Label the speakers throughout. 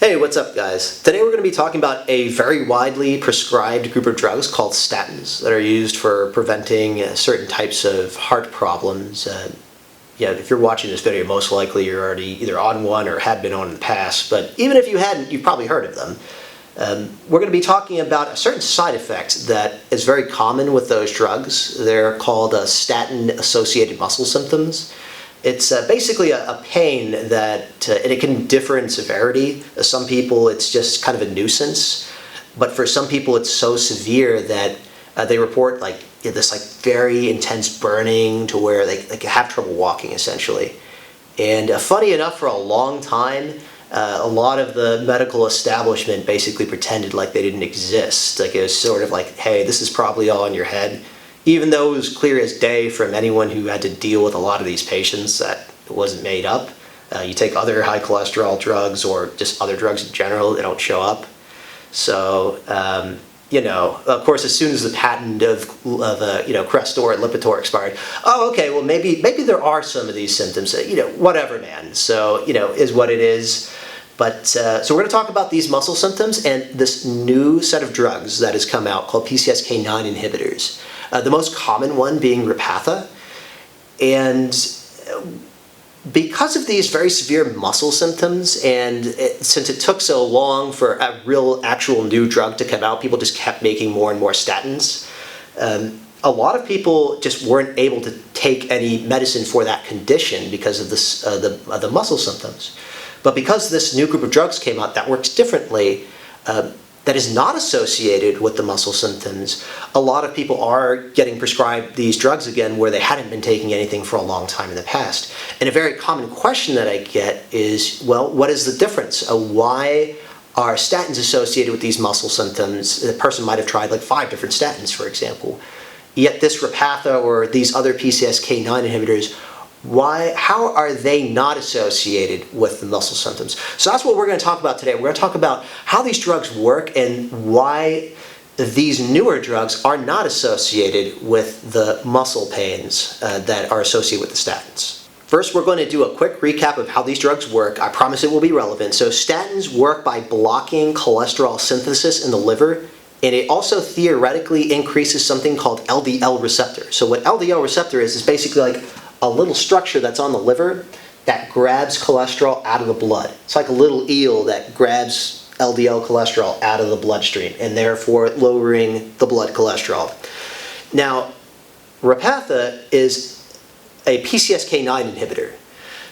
Speaker 1: Hey, what's up guys? Today we're going to be talking about a very widely prescribed group of drugs called statins that are used for preventing certain types of heart problems. If you're watching this video, most likely you're already either on one or had been on in the past, but even if you hadn't, you've probably heard of them. We're going to be talking about a certain side effect that is very common with those drugs. They're called statin-associated muscle symptoms. It's basically a pain that, and it can differ in severity. Some people it's just kind of a nuisance, but for some people it's so severe that they report this very intense burning to where they have trouble walking essentially. And funny enough, for a long time, a lot of the medical establishment basically pretended like they didn't exist. Like it was sort of like, hey, this is probably all in your head. Even though it was clear as day from anyone who had to deal with a lot of these patients that it wasn't made up. You take other high cholesterol drugs or just other drugs in general, they don't show up. So, of course, as soon as the patent of Crestor and Lipitor expired, oh, okay, well, maybe there are some of these symptoms, whatever, man. So, is what it is. But, so we're going to talk about these muscle symptoms and this new set of drugs that has come out called PCSK9 inhibitors. The most common one being Repatha. And because of these very severe muscle symptoms, and since it took so long for a actual new drug to come out, people just kept making more and more statins. A lot of people just weren't able to take any medicine for that condition because of this, the muscle symptoms. But because this new group of drugs came out that works differently, that is not associated with the muscle symptoms, a lot of people are getting prescribed these drugs again where they hadn't been taking anything for a long time in the past. And a very common question that I get is, well, what is the difference? Why are statins associated with these muscle symptoms? The person might have tried like 5 different statins, for example. Yet this Repatha or these other PCSK9 inhibitors, how are they not associated with the muscle symptoms? So that's what we're going to talk about today. We're going to talk about how these drugs work and why these newer drugs are not associated with the muscle pains that are associated with the statins. First, we're going to do a quick recap of how these drugs work. I promise it will be relevant. So statins work by blocking cholesterol synthesis in the liver, and it also theoretically increases something called LDL receptor. So what LDL receptor is basically like a little structure that's on the liver that grabs cholesterol out of the blood. It's like a little eel that grabs LDL cholesterol out of the bloodstream and therefore lowering the blood cholesterol. Now, Repatha is a PCSK9 inhibitor.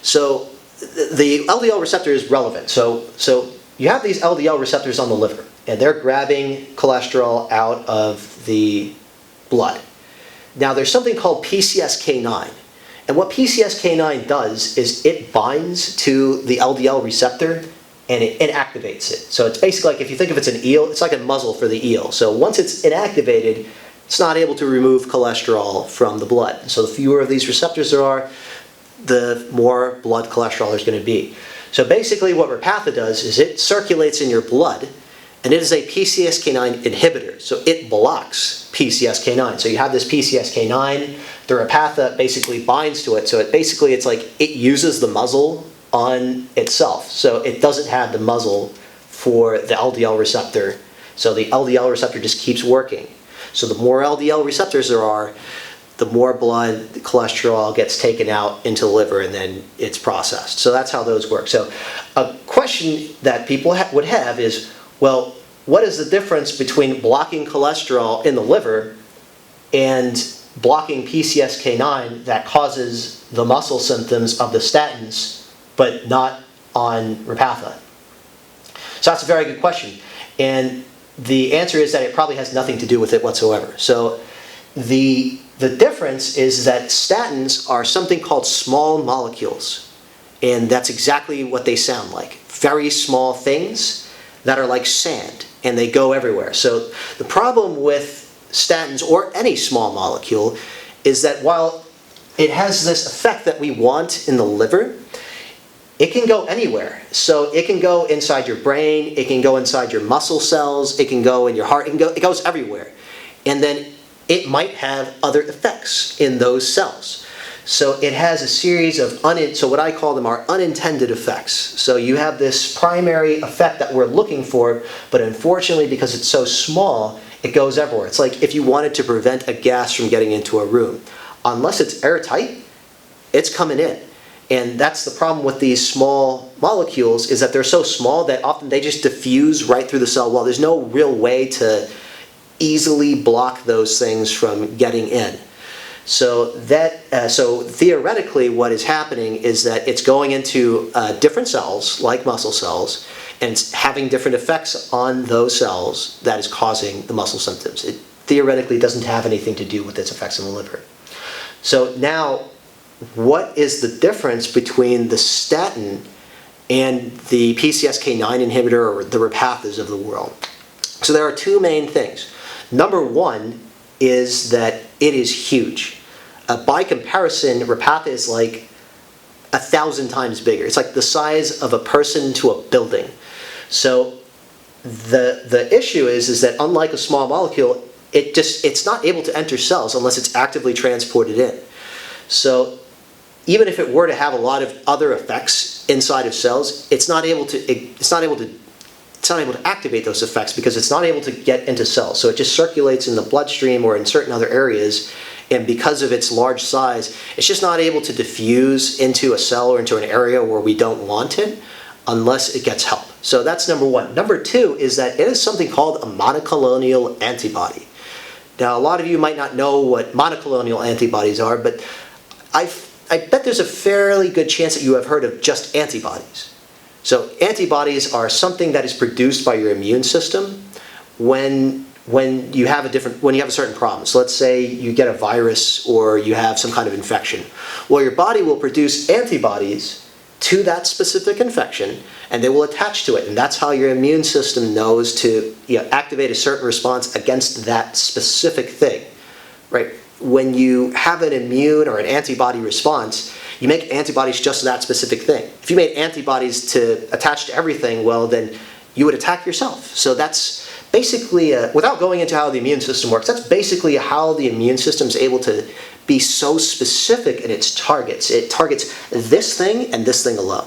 Speaker 1: So the LDL receptor is relevant. So you have these LDL receptors on the liver and they're grabbing cholesterol out of the blood. Now there's something called PCSK9. And what PCSK9 does is it binds to the LDL receptor and it inactivates it. So it's basically like if you think of it's an eel, it's like a muzzle for the eel. So once it's inactivated, it's not able to remove cholesterol from the blood. So the fewer of these receptors there are, the more blood cholesterol there's going to be. So basically what Repatha does is it circulates in your blood, and it is a PCSK9 inhibitor. So it blocks PCSK9. So you have this PCSK9, the Repatha basically binds to it. So it's like it uses the muzzle on itself. So it doesn't have the muzzle for the LDL receptor. So the LDL receptor just keeps working. So the more LDL receptors there are, the more blood cholesterol gets taken out into the liver and then it's processed. So that's how those work. So a question that people would have is, well, what is the difference between blocking cholesterol in the liver and blocking PCSK9 that causes the muscle symptoms of the statins, but not on Repatha? So that's a very good question. And the answer is that it probably has nothing to do with it whatsoever. So the difference is that statins are something called small molecules. And that's exactly what they sound like. Very small things that are like sand, and they go everywhere. So the problem with statins, or any small molecule, is that while it has this effect that we want in the liver, it can go anywhere. So it can go inside your brain, it can go inside your muscle cells, it can go in your heart, it goes everywhere. And then it might have other effects in those cells. So it has a series of, so what I call them are unintended effects. So you have this primary effect that we're looking for, but unfortunately because it's so small, it goes everywhere. It's like if you wanted to prevent a gas from getting into a room. Unless it's airtight, it's coming in. And that's the problem with these small molecules, is that they're so small that often they just diffuse right through the cell wall. There's no real way to easily block those things from getting in. So so theoretically what is happening is that it's going into different cells, like muscle cells, and it's having different effects on those cells that is causing the muscle symptoms. It theoretically doesn't have anything to do with its effects on the liver. So now, what is the difference between the statin and the PCSK9 inhibitor or the Repathas of the world? So there are two main things. Number one is that it is huge. By comparison, Repatha is like 1,000 times bigger. It's like the size of a person to a building. So the issue is that unlike a small molecule, it's not able to enter cells unless it's actively transported in. So even if it were to have a lot of other effects inside of cells, it's not able to activate those effects because it's not able to get into cells. So it just circulates in the bloodstream or in certain other areas, and because of its large size, it's just not able to diffuse into a cell or into an area where we don't want it unless it gets help. So that's number one. Number two is that it is something called a monoclonal antibody. Now, a lot of you might not know what monoclonal antibodies are, but I bet there's a fairly good chance that you have heard of just antibodies. So antibodies are something that is produced by your immune system when you have a certain problem. So let's say you get a virus or you have some kind of infection. Well, your body will produce antibodies to that specific infection, and they will attach to it, and that's how your immune system knows to activate a certain response against that specific thing, right? When you have an immune or an antibody response, you make antibodies just to that specific thing. If you made antibodies to attach to everything, well, then you would attack yourself. So that's basically, without going into how the immune system works, that's basically how the immune system is able to be so specific in its targets. It targets this thing and this thing alone.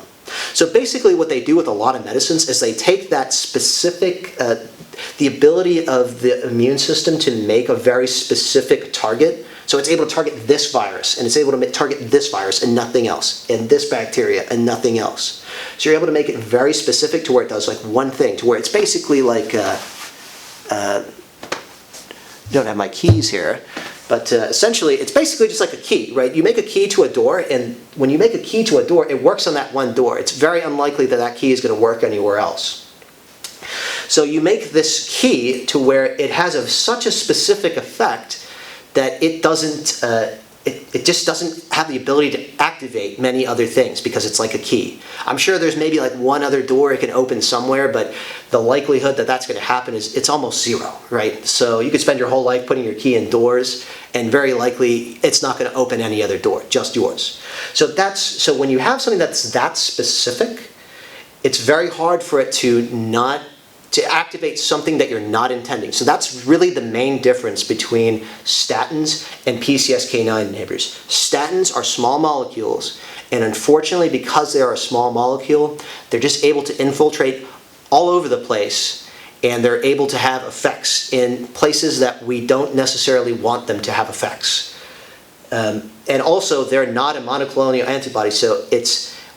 Speaker 1: So basically what they do with a lot of medicines is they take that specific, the ability of the immune system to make a very specific target. So it's able to target this virus, and it's able to target this virus and nothing else, and this bacteria and nothing else. So you're able to make it very specific to where it does like one thing, to where it's basically like, don't have my keys here, but essentially it's basically just like a key, right? You make a key to a door, and when you make a key to a door, it works on that one door. It's very unlikely that that key is going to work anywhere else. So you make this key to where it has such a specific effect that it doesn't, it just doesn't have the ability to activate many other things because it's like a key. I'm sure there's maybe like one other door it can open somewhere, but the likelihood that that's going to happen it's almost zero, right? So you could spend your whole life putting your key in doors, and very likely it's not going to open any other door, just yours. So when you have something that's that specific, it's very hard for it to activate something that you're not intending. So that's really the main difference between statins and PCSK9 inhibitors. Statins are small molecules, and unfortunately because they are a small molecule, they're just able to infiltrate all over the place, and they're able to have effects in places that we don't necessarily want them to have effects. And also, they're not a monoclonal antibody, so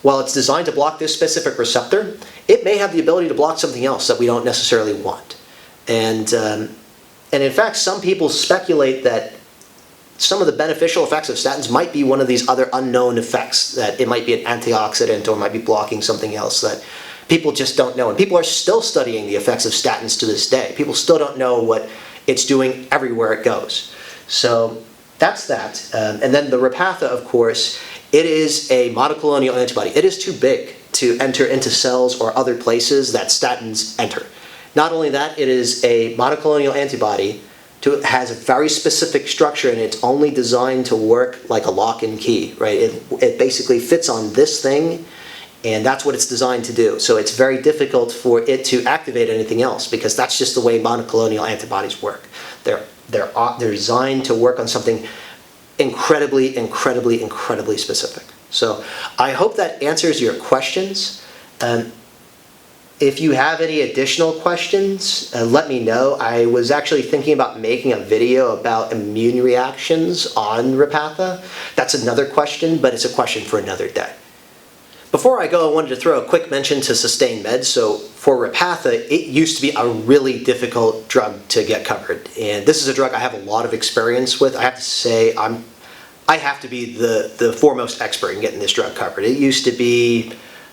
Speaker 1: while it's designed to block this specific receptor, it may have the ability to block something else that we don't necessarily want. And in fact, some people speculate that some of the beneficial effects of statins might be one of these other unknown effects, that it might be an antioxidant or might be blocking something else that people just don't know. And people are still studying the effects of statins to this day. People still don't know what it's doing everywhere it goes. So that's that. And then the Repatha, of course, it is a monoclonal antibody. It is too big to enter into cells or other places that statins enter. Not only that, it is a monoclonal antibody. It has a very specific structure, and it's only designed to work like a lock and key, right? It basically fits on this thing, and that's what it's designed to do. So it's very difficult for it to activate anything else, because that's just the way monoclonal antibodies work. They're designed to work on something incredibly, incredibly, incredibly specific. So I hope that answers your questions. If you have any additional questions, let me know. I was actually thinking about making a video about immune reactions on Repatha. That's another question, but it's a question for another day. Before I go, I wanted to throw a quick mention to sustained meds. So for Repatha, it used to be a really difficult drug to get covered. And this is a drug I have a lot of experience with. I have to say, I have to be the foremost expert in getting this drug covered. It used to be,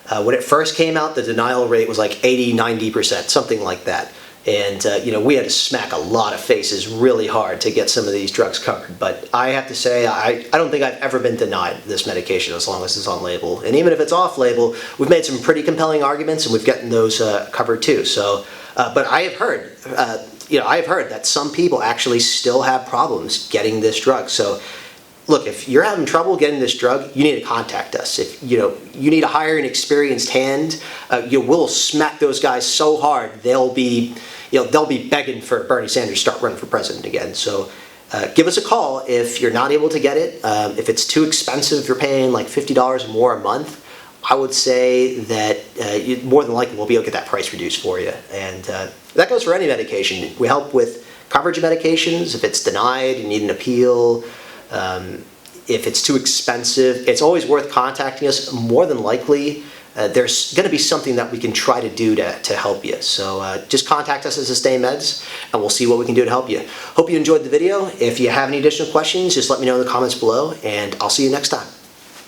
Speaker 1: when it first came out, the denial rate was like 80–90%, something like that. And we had to smack a lot of faces really hard to get some of these drugs covered. But I have to say, I don't think I've ever been denied this medication as long as it's on label. And even if it's off label, we've made some pretty compelling arguments, and we've gotten those covered too. So, but I have heard, that some people actually still have problems getting this drug. So, look, if you're having trouble getting this drug, you need to contact us. If you need to hire an experienced hand, we'll smack those guys so hard they'll be begging for Bernie Sanders to start running for president again. So give us a call if you're not able to get it. If it's too expensive, if you're paying like $50 or more a month, I would say that more than likely we'll be able to get that price reduced for you. And that goes for any medication. We help with coverage of medications. If it's denied, you need an appeal. If it's too expensive, it's always worth contacting us. More than likely, there's going to be something that we can try to do to help you. So just contact us at Sustained Meds, and we'll see what we can do to help you. Hope you enjoyed the video. If you have any additional questions, just let me know in the comments below, and I'll see you next time.